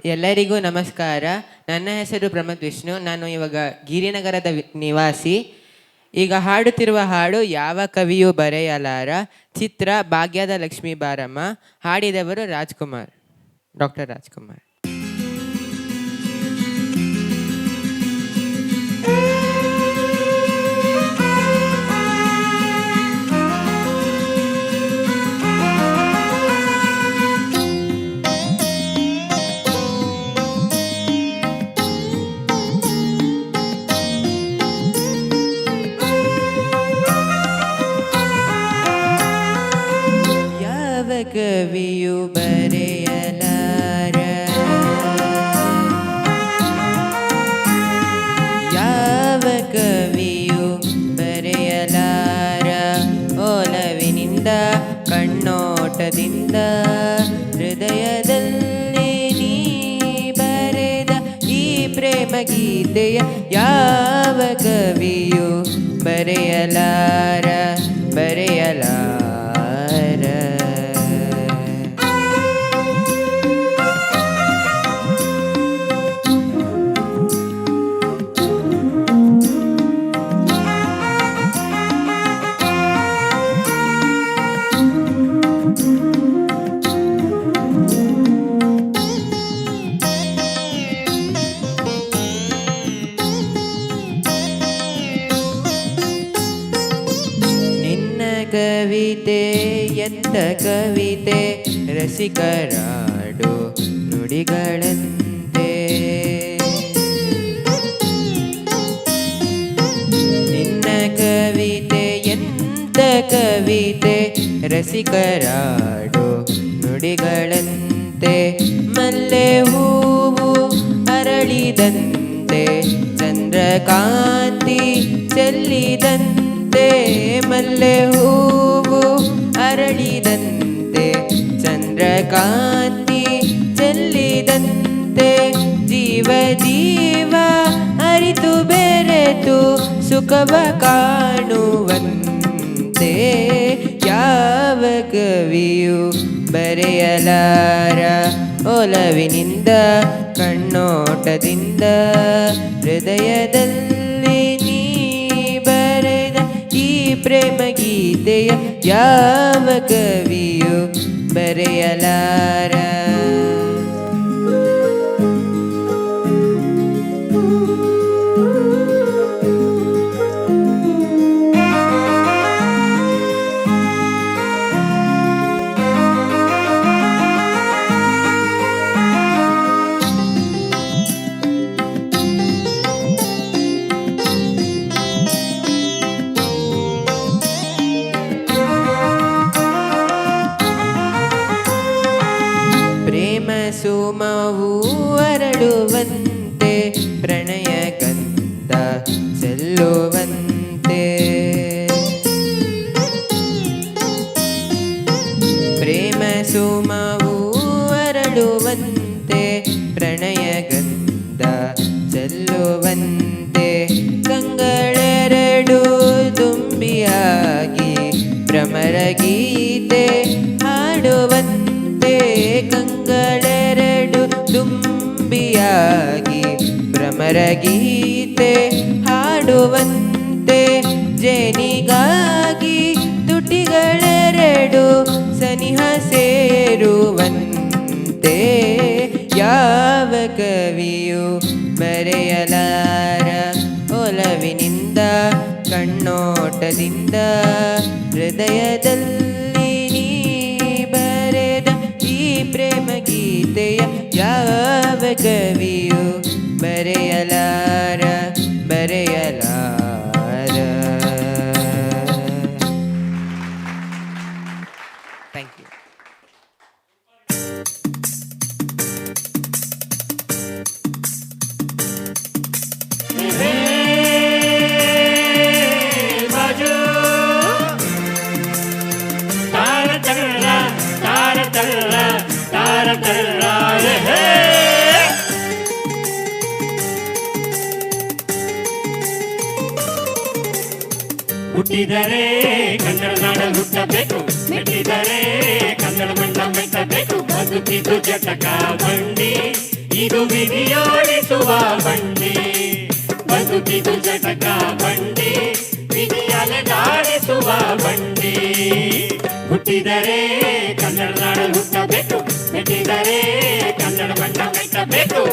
ಎಲ್ಲರಿಗೂ ನಮಸ್ಕಾರ. ನನ್ನ ಹೆಸರು ಪ್ರಮಥ್ ವಿಷ್ಣು. ನಾನು ಇವಾಗ ಗಿರಿನಗರದ ನಿವಾಸಿ. ಈಗ ಹಾಡುತ್ತಿರುವ ಹಾಡು ಯಾವ ಕವಿಯೂ ಬರೆಯಲಾರ, ಚಿತ್ರ ಭಾಗ್ಯದ ಲಕ್ಷ್ಮೀ ಬಾರಮ್ಮ. ಹಾಡಿದವರು ರಾಜ್ಕುಮಾರ್, ಡಾಕ್ಟರ್ ರಾಜ್ಕುಮಾರ್. ಕವಿಯು ಬರೆಯಲಾರ, ಯಾವ ಕವಿಯು ಬರೆಯಲಾರ, ಒಲವಿನಿಂದ ಕಣ್ಣೋಟದಿಂದ ಹೃದಯದಲ್ಲಿ ನೀ ಬರೆದ ಈ ಪ್ರೇಮ ಗೀತೆಯ ಯಾವ ಕವಿಯು ಬರೆಯಲಾರ, ಬರೆಯಲಾರ. ಕವಿತೆ ಎಂತ ಕವಿತೆ, ರಸಿಕರಾಡು ನುಡಿಗಳಂತೆ. ನಿನ್ನ ಕವಿತೆ ಎಂತ ಕವಿತೆ, ರಸಿಕರಾಡು ನುಡಿಗಳಂತೆ. ಮಲ್ಲೆ ಹೂವು ಅರಳಿದಂತೆ, ಚಂದ್ರಕಾಂತಿ ಚೆಲ್ಲಿದಂತೆ. ಮಲ್ಲೆ ಹೂವು ಅರಳಿದಂತೆ, ಚಂದ್ರಕಾಂತಿ ಚೆಲ್ಲಿದಂತೆ. ಜೀವ ಜೀವ ಅರಿತು ಬೆರೆತು ಸುಖವ ಕಾಣುವಂತೆ ಯಾವ ಕವಿಯು ಬರೆಯಲಾರ, ಒಲವಿನಿಂದ ಕಣ್ಣೋಟದಿಂದ ಹೃದಯದಲ್ಲಿ ನೀ ಬರೆದ ಈ ಪ್ರೇಮ ಗೀತೆಯ ಯಾವ ಕವಿಯು ಬರೆಯಲಾರ. ಸುಮವು ಅರಳುವಂತೆ, ಪ್ರಣಯ ಗಂಧ ಚೆಲ್ಲುವಂತೆ. ಪ್ರೇಮ ಸುಮವು ಅರಳುವಂತೆ, ಪ್ರಣಯ ಗಂಧ ಚೆಲ್ಲುವಂತೆ. ಕಂಗಳೆರಡು ತುಂಬಿಯಾಗಿ ಭ್ರಮರ ಗೀತೆ ಹಾಡುವಂತೆ. ಕಂಗಳೆರಡು ತುಂಬಿಯಾಗಿ ಭ್ರಮರ ಗೀತೆ ಹಾಡುವಂತೆ. ಜೇನಿಗಾಗಿ ತುಟಿಗಳೆರಡು ಸನಿಹ ಸೇರುವಂತೆ ಯಾವ ಕವಿಯು ಬರೆಯಲಾರ, ಒಲವಿನಿಂದ ಕಣ್ಣೋಟದಿಂದ ಹೃದಯದಲ್ಲಿ ನೀ ಬರೆದ ಈ ಪ್ರೇಮ ಗೀತೆಯ ಯಾವ ಕವಿಯು ಬರೆಯಲಾರ, ಬರೆಯಲಾರ. Thank you. ಹುಟ್ಟಿದರೆ ಕನ್ನಡ ನಾಡಲ್ಲಿ ಹುಟ್ಟಬೇಕು, ಮೆಟ್ಟಿದರೆ ಕನ್ನಡ ಮಣ್ಣ ಮೆಟ್ಟಬೇಕು. ಬದುಕಿದು ಜಟಕ ಬಂಡಿ ಇದು ವಿಧಿಯೋಡಿಸುವ ಬಂಡಿ, ಬದುಕಿದು ಜಟಕ ಬಂಡಿ, ವಿಧಿಯಲೆದಾಡಿಸುವ ಬಂಡಿ. ಹುಟ್ಟಿದರೆ ಕನ್ನಡ ನಾಡಲ್ಲಿ ಹುಟ್ಟಬೇಕು, ಮೆಟ್ಟಿದರೆ ಕನ್ನಡ ಬಣ್ಣ ಮೆಟ್ಟಬೇಕು.